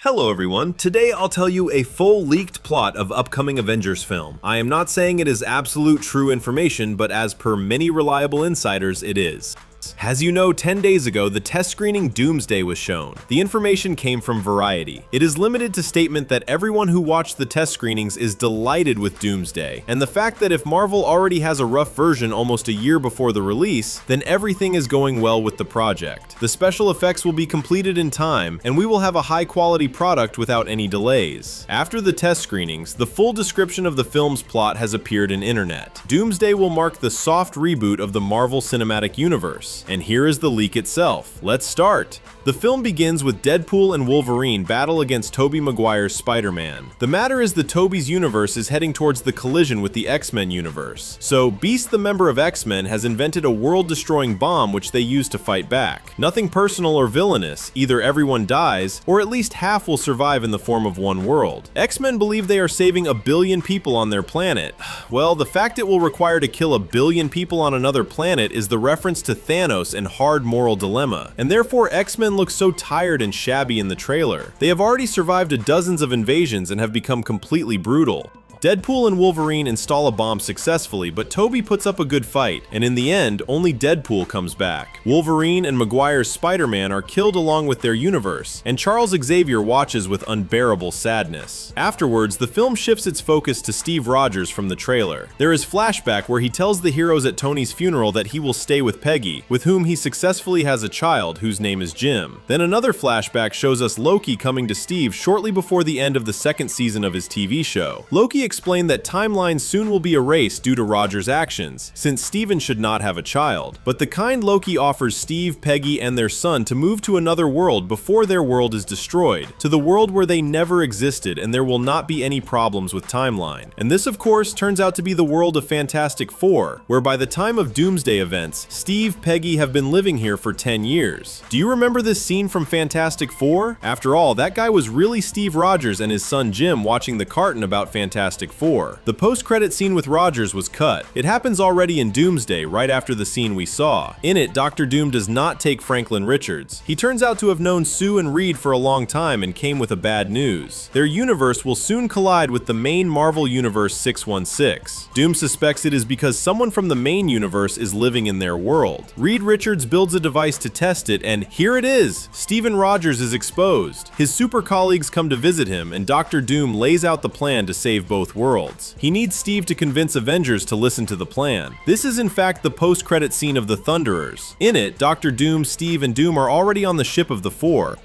Hello everyone, today I'll tell you a full leaked plot of upcoming Avengers film. I am not saying it is absolute true information, but as per many reliable insiders, it is. As you know, 10 days ago, the test screening Doomsday was shown. The information came from Variety. It is limited to statement that everyone who watched the test screenings is delighted with Doomsday, and the fact that if Marvel already has a rough version almost a year before the release, then everything is going well with the project. The special effects will be completed in time, and we will have a high-quality product without any delays. After the test screenings, the full description of the film's plot has appeared in internet. Doomsday will mark the soft reboot of the Marvel Cinematic Universe. And here is the leak itself. Let's start. The film begins with Deadpool and Wolverine battle against Tobey Maguire's Spider-Man. The matter is that Tobey's universe is heading towards the collision with the X-Men universe. So Beast, the member of X-Men, has invented a world-destroying bomb which they use to fight back. Nothing personal or villainous, either everyone dies, or at least half will survive in the form of one world. X-Men believe they are saving 1 billion people on their planet. Well, the fact it will require to kill 1 billion people on another planet is the reference to Thanos and hard moral dilemma, and therefore X-Men look so tired and shabby in the trailer. They have already survived dozens of invasions and have become completely brutal. Deadpool and Wolverine install a bomb successfully, but Tobey puts up a good fight, and in the end, only Deadpool comes back. Wolverine and Maguire's Spider-Man are killed along with their universe, and Charles Xavier watches with unbearable sadness. Afterwards, the film shifts its focus to Steve Rogers from the trailer. There is flashback where he tells the heroes at Tony's funeral that he will stay with Peggy, with whom he successfully has a child whose name is Jim. Then another flashback shows us Loki coming to Steve shortly before the end of the second season of his TV show. Loki explained that timelines soon will be erased due to Roger's actions, since Steven should not have a child. But the kind Loki offers Steve, Peggy, and their son to move to another world before their world is destroyed, to the world where they never existed and there will not be any problems with timeline. And this, of course, turns out to be the world of Fantastic Four, where by the time of Doomsday events, Steve, Peggy have been living here for 10 years. Do you remember this scene from Fantastic Four? After all, that guy was really Steve Rogers and his son Jim watching the cartoon about Fantastic Four. The post-credit scene with Rogers was cut. It happens already in Doomsday, right after the scene we saw. In it, Dr. Doom does not take Franklin Richards. He turns out to have known Sue and Reed for a long time and came with a bad news. Their universe will soon collide with the main Marvel Universe 616. Doom suspects it is because someone from the main universe is living in their world. Reed Richards builds a device to test it, and here it is! Steven Rogers is exposed. His super colleagues come to visit him, and Dr. Doom lays out the plan to save both worlds. He needs Steve to convince Avengers to listen to the plan. This is in fact the post-credit scene of the Thunderers. In it, Dr. Doom, Steve, and Doom are already on the ship of the Four.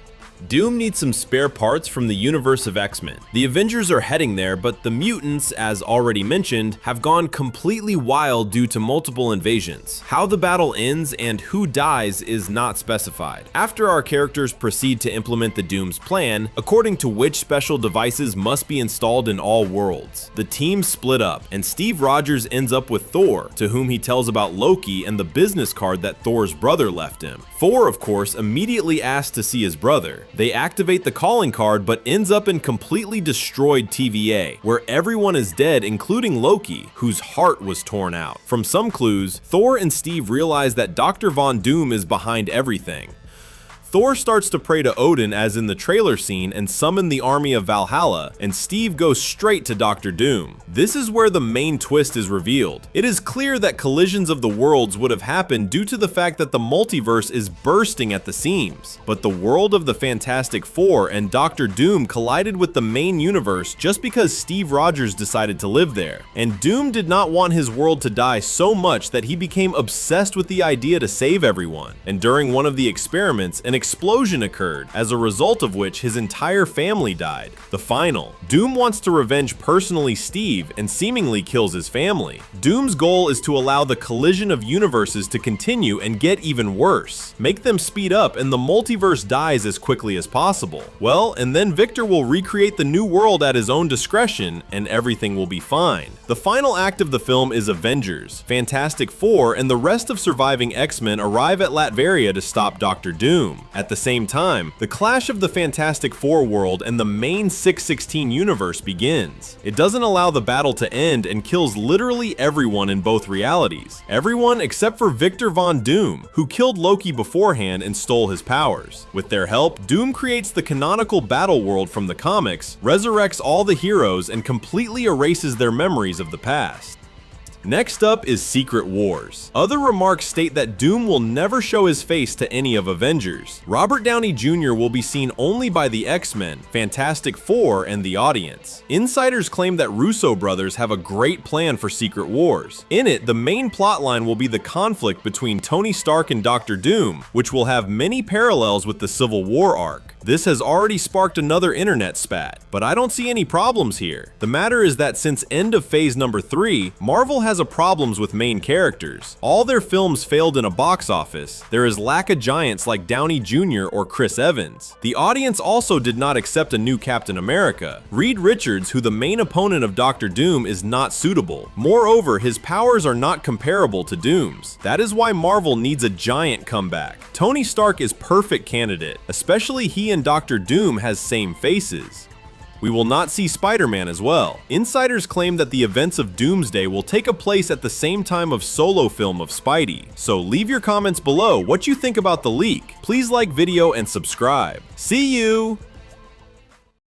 Doom needs some spare parts from the universe of X-Men. The Avengers are heading there, but the mutants, as already mentioned, have gone completely wild due to multiple invasions. How the battle ends and who dies is not specified. After our characters proceed to implement the Doom's plan, according to which special devices must be installed in all worlds, the team split up, and Steve Rogers ends up with Thor, to whom he tells about Loki and the business card that Thor's brother left him. Thor, of course, immediately asks to see his brother. They activate the calling card, but ends up in completely destroyed TVA, where everyone is dead, including Loki, whose heart was torn out. From some clues, Thor and Steve realize that Dr. Von Doom is behind everything. Thor starts to pray to Odin as in the trailer scene and summon the army of Valhalla, and Steve goes straight to Dr. Doom. This is where the main twist is revealed. It is clear that collisions of the worlds would have happened due to the fact that the multiverse is bursting at the seams. But the world of the Fantastic Four and Dr. Doom collided with the main universe just because Steve Rogers decided to live there. And Doom did not want his world to die so much that he became obsessed with the idea to save everyone. And during one of the experiments, an explosion occurred, as a result of which his entire family died. The final. Doom wants to revenge personally Steve and seemingly kills his family. Doom's goal is to allow the collision of universes to continue and get even worse. Make them speed up and the multiverse dies as quickly as possible. Well, and then Victor will recreate the new world at his own discretion and everything will be fine. The final act of the film is Avengers. Fantastic Four and the rest of surviving X-Men arrive at Latveria to stop Dr. Doom. At the same time, the clash of the Fantastic Four world and the main 616 universe begins. It doesn't allow the battle to end and kills literally everyone in both realities. Everyone except for Victor Von Doom, who killed Loki beforehand and stole his powers. With their help, Doom creates the canonical battle world from the comics, resurrects all the heroes, and completely erases their memories of the past. Next up is Secret Wars. Other remarks state that Doom will never show his face to any of Avengers. Robert Downey Jr. will be seen only by the X-Men, Fantastic Four, and the audience. Insiders claim that Russo brothers have a great plan for Secret Wars. In it, the main plotline will be the conflict between Tony Stark and Dr. Doom, which will have many parallels with the Civil War arc. This has already sparked another internet spat, but I don't see any problems here. The matter is that since end of phase number 3, Marvel has a problems with main characters. All their films failed in a box office. There is lack of giants like Downey Jr. or Chris Evans. The audience also did not accept a new Captain America. Reed Richards, who the main opponent of Dr. Doom, is not suitable. Moreover, his powers are not comparable to Doom's. That is why Marvel needs a giant comeback. Tony Stark is perfect candidate, especially he and Dr. Doom has same faces. We will not see Spider-Man as well. Insiders claim that the events of Doomsday will take a place at the same time of solo film of Spidey. So leave your comments below what you think about the leak. Please like video and subscribe. See you!